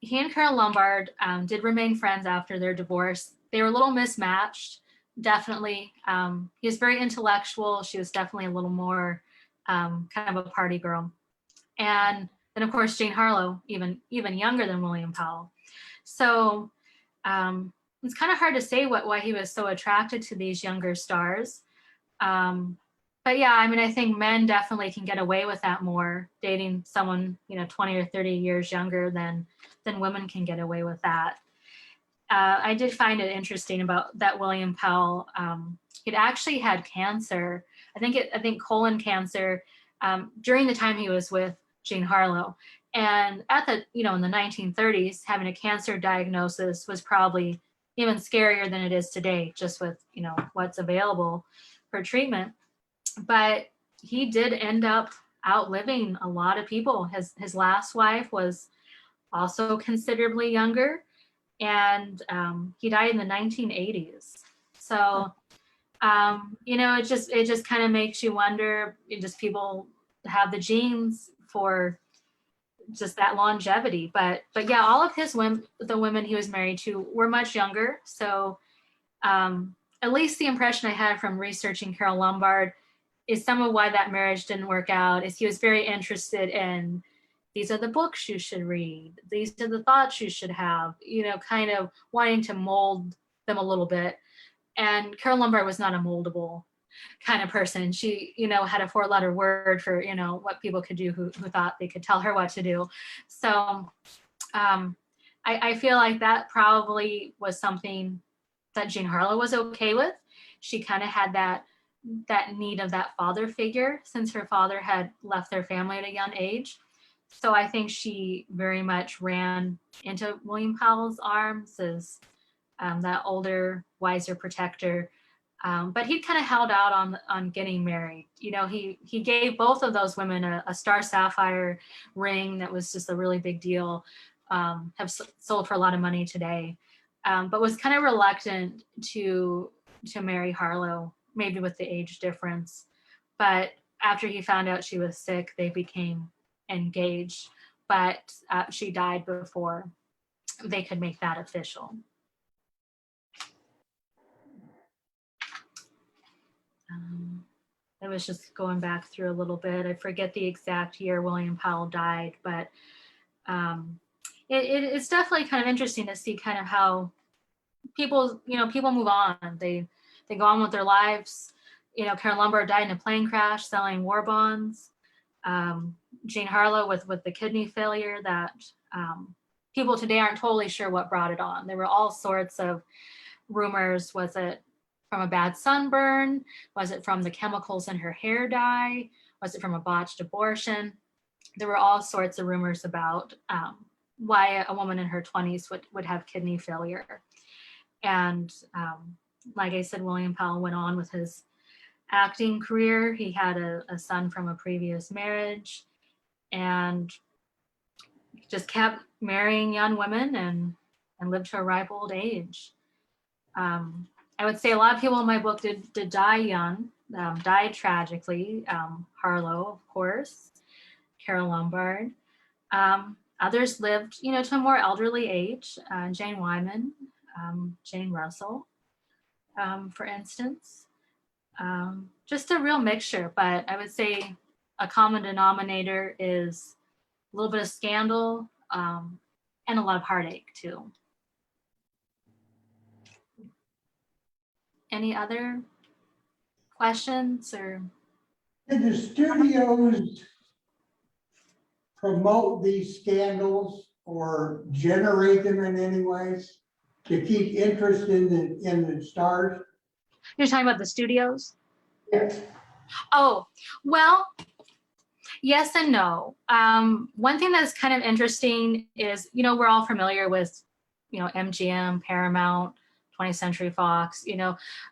he and Carole Lombard did remain friends after their divorce. They were a little mismatched, definitely. He was very intellectual. She was definitely a little more kind of a party girl. And then, of course, Jean Harlow, even younger than William Powell. So it's kind of hard to say why he was so attracted to these younger stars. But yeah, I mean, I think men definitely can get away with that more, dating someone, you know, 20 or 30 years younger than women can get away with that. I did find it interesting about that William Powell. He'd actually had cancer. I think colon cancer during the time he was with Jean Harlow. And at the, you know, in the 1930s, having a cancer diagnosis was probably even scarier than it is today, just with, you know, what's available for treatment. But he did end up outliving a lot of people. His last wife was also considerably younger, and he died in the 1980s. So, you know, it just kind of makes you wonder, just people have the genes for just that longevity. But yeah, all of the women he was married to were much younger. So at least the impression I had from researching Carole Lombard is some of why that marriage didn't work out is he was very interested in these are the books you should read. These are the thoughts you should have, kind of wanting to mold them a little bit. And Carole Lombard was not a moldable kind of person. She, had a 4-letter word for, what people could do who thought they could tell her what to do. So I feel like that probably was something that Jean Harlow was okay with. She kind of had that need of that father figure since her father had left their family at a young age. So I think she very much ran into William Powell's arms as that older, wiser protector. But he kind of held out on getting married. He gave both of those women a star sapphire ring that was just a really big deal, have sold for a lot of money today, but was kind of reluctant to marry Harlow, maybe with the age difference. But after he found out she was sick, they became engaged, but she died before they could make that official. I was just going back through a little bit. I forget the exact year William Powell died, but it's definitely kind of interesting to see kind of how people move on. They go on with their lives. Carole Lombard died in a plane crash selling war bonds. Jean Harlow with the kidney failure that people today aren't totally sure what brought it on. There were all sorts of rumors. Was it from a bad sunburn? Was it from the chemicals in her hair dye? Was it from a botched abortion? There were all sorts of rumors about why a woman in her 20s would have kidney failure. And like I said, William Powell went on with his acting career. He had a son from a previous marriage and just kept marrying young women and lived to a ripe old age. I would say a lot of people in my book did die young, died tragically. Harlow, of course, Carole Lombard. Others lived, to a more elderly age. Jane Wyman, Jane Russell, for instance. Just a real mixture, but I would say a common denominator is a little bit of scandal and a lot of heartache too. Any other questions or? Did the studios promote these scandals or generate them in any ways to keep interest in the stars? You're talking about the studios? Yes. Oh, well, yes and no. One thing that's kind of interesting is, we're all familiar with, MGM, Paramount, 20th Century Fox,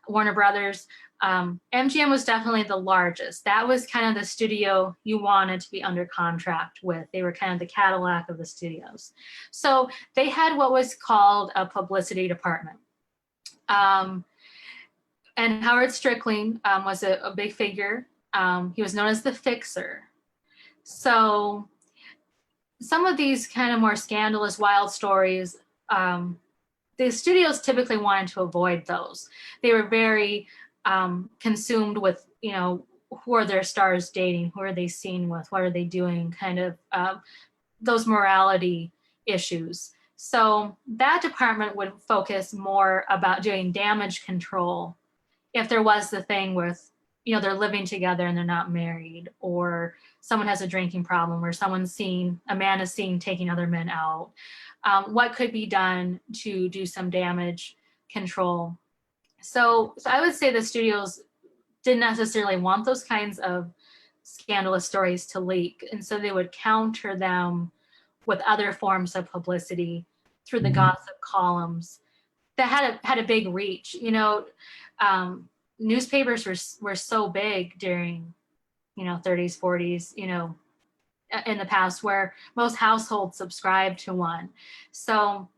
Warner Brothers. MGM was definitely the largest. That was kind of the studio you wanted to be under contract with. They were kind of the Cadillac of the studios. So they had what was called a publicity department. And Howard Strickling was a big figure. He was known as the fixer. So some of these kind of more scandalous, wild stories, the studios typically wanted to avoid those. They were very consumed with, who are their stars dating? Who are they seen with? What are they doing? Kind of those morality issues. So that department would focus more about doing damage control if there was the thing with, they're living together and they're not married, or someone has a drinking problem, or a man is seen taking other men out. What could be done to do some damage control? So I would say the studios didn't necessarily want those kinds of scandalous stories to leak. And so they would counter them with other forms of publicity through the gossip columns that had a big reach. Newspapers were so big during, 30s, 40s, in the past, where most households subscribed to one. So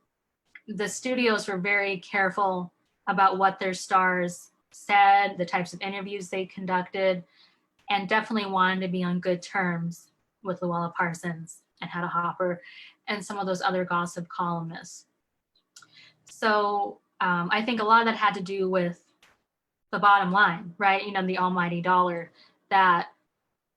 the studios were very careful about what their stars said, the types of interviews they conducted, and definitely wanted to be on good terms with Louella Parsons and Hedda Hopper and some of those other gossip columnists. So I think a lot of that had to do with the bottom line, right? The almighty dollar, that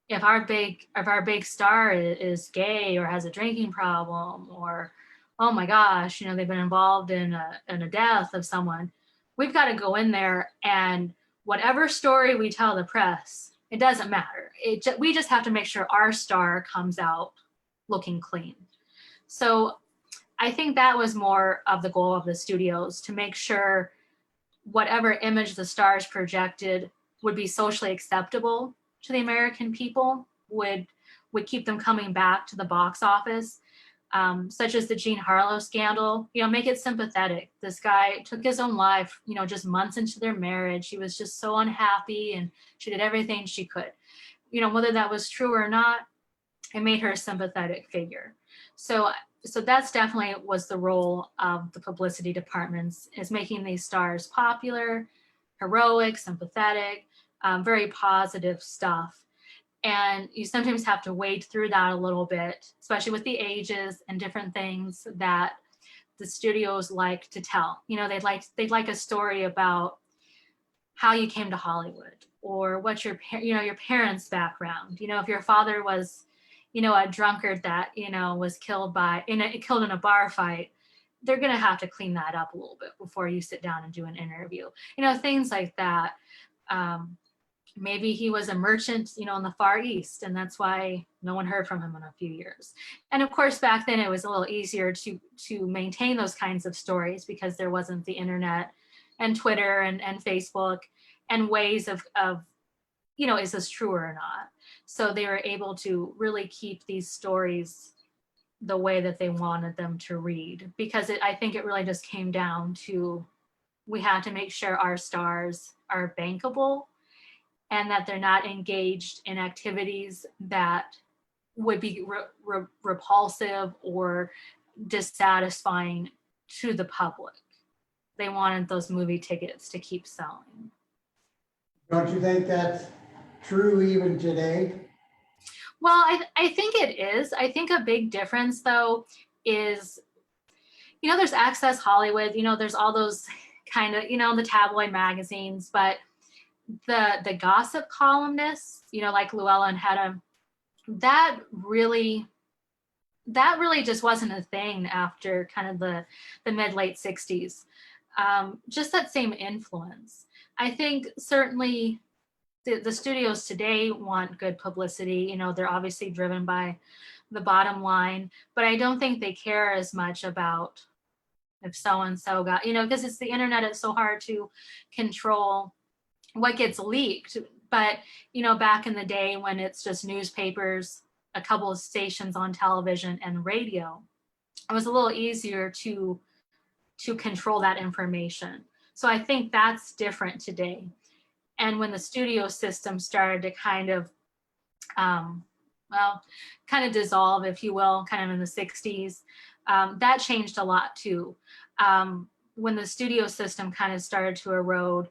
if our big star is gay or has a drinking problem, or, oh my gosh, they've been involved in a death of someone, we've got to go in there, and whatever story we tell the press, it doesn't matter. We just have to make sure our star comes out looking clean. So I think that was more of the goal of the studios, to make sure whatever image the stars projected would be socially acceptable to the American people, would keep them coming back to the box office, such as the Jean Harlow scandal. Make it sympathetic. This guy took his own life, just months into their marriage. He was just so unhappy, and she did everything she could. Whether that was true or not, it made her a sympathetic figure. So that's definitely was the role of the publicity departments, is making these stars popular, heroic, sympathetic, very positive stuff. And you sometimes have to wade through that a little bit, especially with the ages and different things that the studios like to tell. They'd like a story about how you came to Hollywood, or what's your parents' background. If your father was, a drunkard that, was killed in a bar fight, they're going to have to clean that up a little bit before you sit down and do an interview. Things like that. Maybe he was a merchant, in the Far East, and that's why no one heard from him in a few years. And of course, back then it was a little easier to maintain those kinds of stories, because there wasn't the internet and Twitter and Facebook and ways of is this true or not? So they were able to really keep these stories the way that they wanted them to read, because I think it really just came down to, we had to make sure our stars are bankable, and that they're not engaged in activities that would be repulsive or dissatisfying to the public. They wanted those movie tickets to keep selling. Don't you think that's true even today? Well, I think it is. I think a big difference, though, is, there's Access Hollywood, there's all those kind of, the tabloid magazines, but the gossip columnists, like Louella and Hedda, that really just wasn't a thing after kind of the mid-late 60s. Just that same influence. I think certainly the studios today want good publicity. They're obviously driven by the bottom line, but I don't think they care as much about if so-and-so got, because it's the internet, it's so hard to control what gets leaked. But back in the day, when it's just newspapers, a couple of stations on television and radio, it was a little easier to control that information. So I think that's different today. And when the studio system started to kind of dissolve, if you will, kind of in the 60s, that changed a lot too. When the studio system kind of started to erode,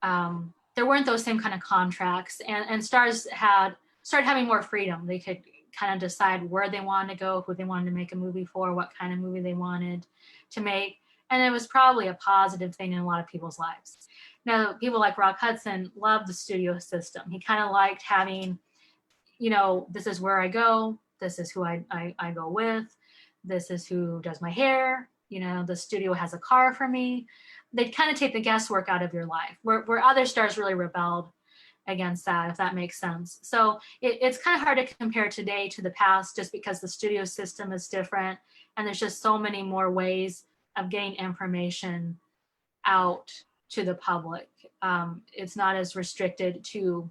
there weren't those same kind of contracts, and stars started having more freedom. They could kind of decide where they wanted to go, who they wanted to make a movie for, what kind of movie they wanted to make. And it was probably a positive thing in a lot of people's lives. Now, people like Rock Hudson loved the studio system. He kind of liked having, this is where I go, this is who I go with, this is who does my hair, the studio has a car for me. They'd kind of take the guesswork out of your life, where other stars really rebelled against that, if that makes sense. So it's kind of hard to compare today to the past, just because the studio system is different, and there's just so many more ways of getting information out to the public. It's not as restricted to,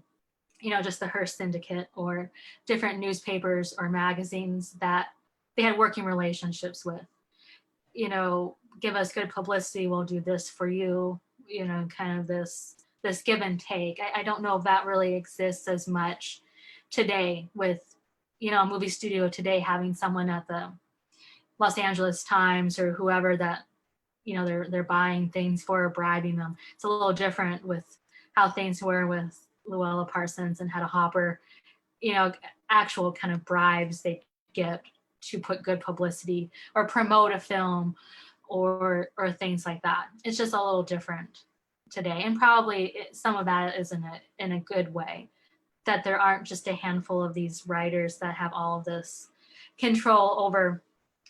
just the Hearst Syndicate or different newspapers or magazines that they had working relationships with. Give us good publicity, we'll do this for you, kind of this give and take. I don't know if that really exists as much today, with, a movie studio today having someone at the Los Angeles Times or whoever that, they're buying things for or bribing them. It's a little different with how things were with Louella Parsons and Hedda Hopper, actual kind of bribes they get to put good publicity or promote a film or things like that. It's just a little different today. And probably some of that is in a good way, that there aren't just a handful of these writers that have all of this control over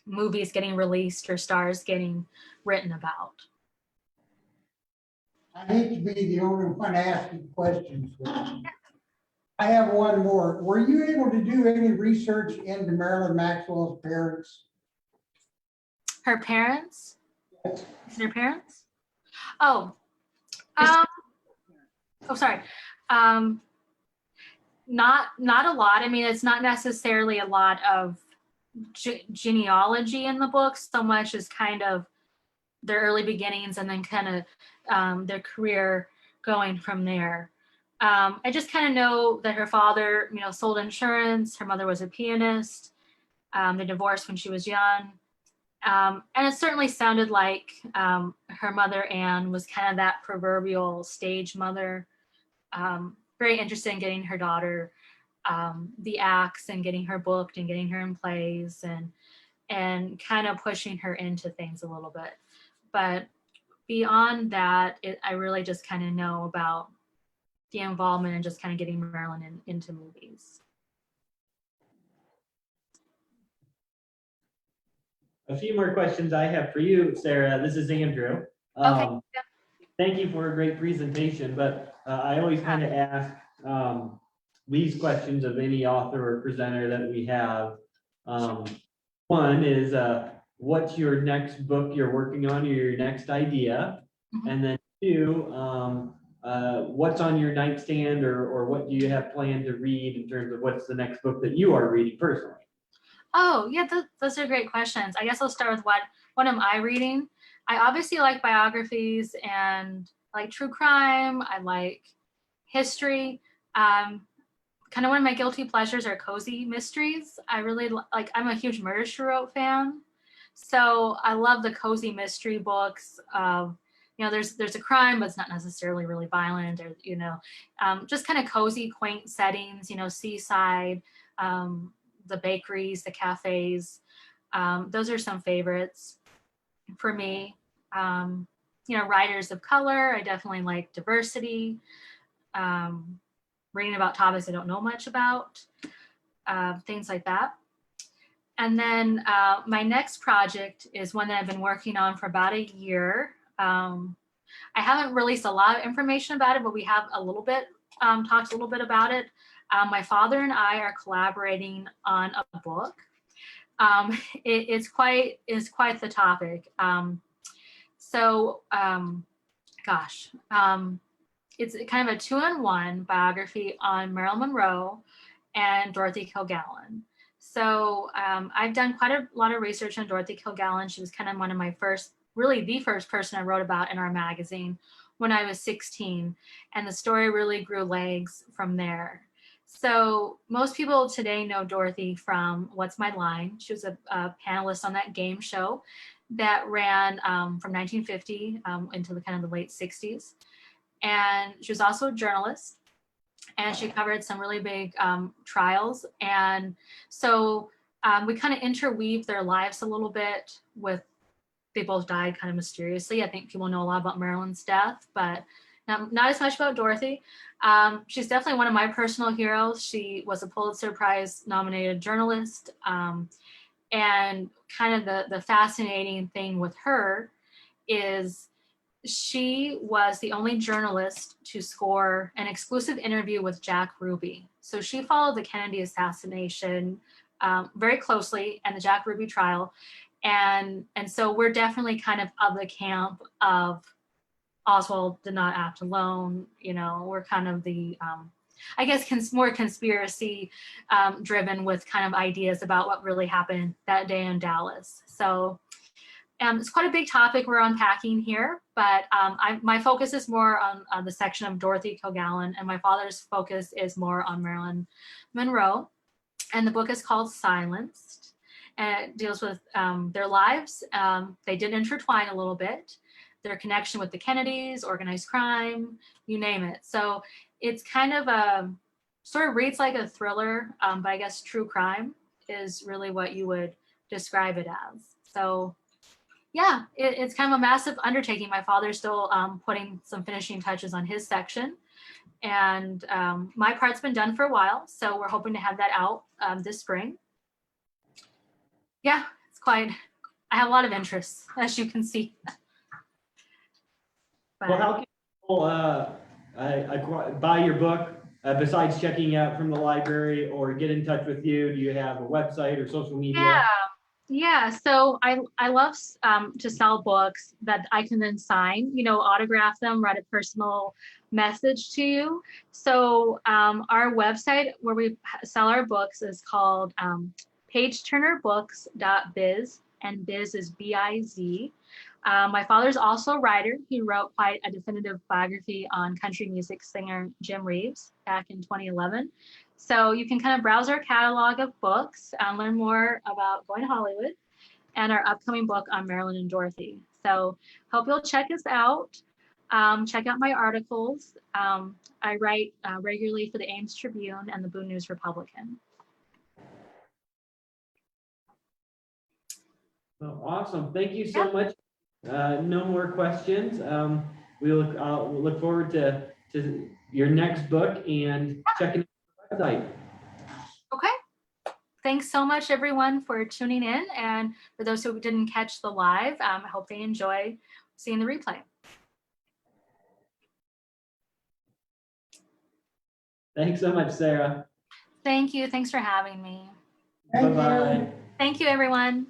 movies getting released or stars getting written about. I hate to be the only one asking questions. I have one more. Were you able to do any research into Marilyn Maxwell's parents? Her parents? Is it her parents? Oh, oh, sorry. Not a lot. I mean, it's not necessarily a lot of genealogy in the book so much as kind of their early beginnings and then kind of their career going from there. I just kind of know that her father, sold insurance. Her mother was a pianist. They divorced when she was young. And it certainly sounded like her mother, Anne, was kind of that proverbial stage mother, very interested in getting her daughter the acts and getting her booked and getting her in plays and kind of pushing her into things a little bit. But beyond that, I really just kind of know about the involvement and just kind of getting Marilyn into movies. A few more questions I have for you, Sarah. This is Andrew. Okay. Thank you for a great presentation, but I always kind of ask these questions of any author or presenter that we have. One is, what's your next book you're working on or your next idea? Mm-hmm. And then two, what's on your nightstand or what do you have planned to read in terms of what's the next book that you are reading personally? Oh, yeah, those are great questions. I guess I'll start with what am I reading? I obviously like biographies and I like true crime. I like history. Kind of one of my guilty pleasures are cozy mysteries. I really like, I'm a huge Murder, She Wrote fan. So I love the cozy mystery books. There's a crime, but it's not necessarily really violent or, just kind of cozy, quaint settings, seaside, the bakeries, the cafes. Those are some favorites for me. Writers of color. I definitely like diversity. Reading about topics I don't know much about, things like that. And then my next project is one that I've been working on for about a year. I haven't released a lot of information about it, but we have a little bit, talked a little bit about it. My father and I are collaborating on a book. It's quite the topic. It's kind of a 2-in-1 biography on Marilyn Monroe and Dorothy Kilgallen. So I've done quite a lot of research on Dorothy Kilgallen. She was kind of one of my really the first person I wrote about in our magazine when I was 16. And the story really grew legs from there. So most people today know Dorothy from What's My Line? She was a panelist on that game show that ran from 1950 into the kind of the late 60s. And she was also a journalist, and she covered some really big trials. And so we kind of interweave their lives a little bit with, they both died kind of mysteriously. I think people know a lot about Marilyn's death, but not as much about Dorothy. She's definitely one of my personal heroes. She was a Pulitzer Prize nominated journalist. And kind of the fascinating thing with her is she was the only journalist to score an exclusive interview with Jack Ruby. So she followed the Kennedy assassination very closely and the Jack Ruby trial. And so we're definitely kind of the camp of Oswald did not act alone. We're kind of the, I guess, more conspiracy driven with kind of ideas about what really happened that day in Dallas. So it's quite a big topic we're unpacking here, but my focus is more on the section of Dorothy Kilgallen, and my father's focus is more on Marilyn Monroe. And the book is called Silenced, and it deals with their lives. They did intertwine a little bit, their connection with the Kennedys, organized crime, you name it. So it's kind of sort of reads like a thriller, but I guess true crime is really what you would describe it as. So yeah, it's kind of a massive undertaking. My father's still putting some finishing touches on his section. And my part's been done for a while, so we're hoping to have that out this spring. Yeah, it's quite, I have a lot of interests, as you can see. Well, how can people buy your book besides checking out from the library or get in touch with you? Do you have a website or social media? Yeah. So I love to sell books that I can then sign, autograph them, write a personal message to you. So our website where we sell our books is called pageturnerbooks.biz, and biz is B-I-Z. My father's also a writer. He wrote quite a definitive biography on country music singer Jim Reeves back in 2011. So you can kind of browse our catalog of books and learn more about going to Hollywood and our upcoming book on Marilyn and Dorothy. So hope you'll check us out. Check out my articles. I write regularly for the Ames Tribune and the Boone News Republican. Well, awesome. Thank you so much. No more questions. I'll look forward to your next book and checking out the website. Okay. Thanks so much, everyone, for tuning in. And for those who didn't catch the live, I hope they enjoy seeing the replay. Thanks so much, Sarah. Thank you. Thanks for having me. Thank you. Bye-bye. Thank you, everyone.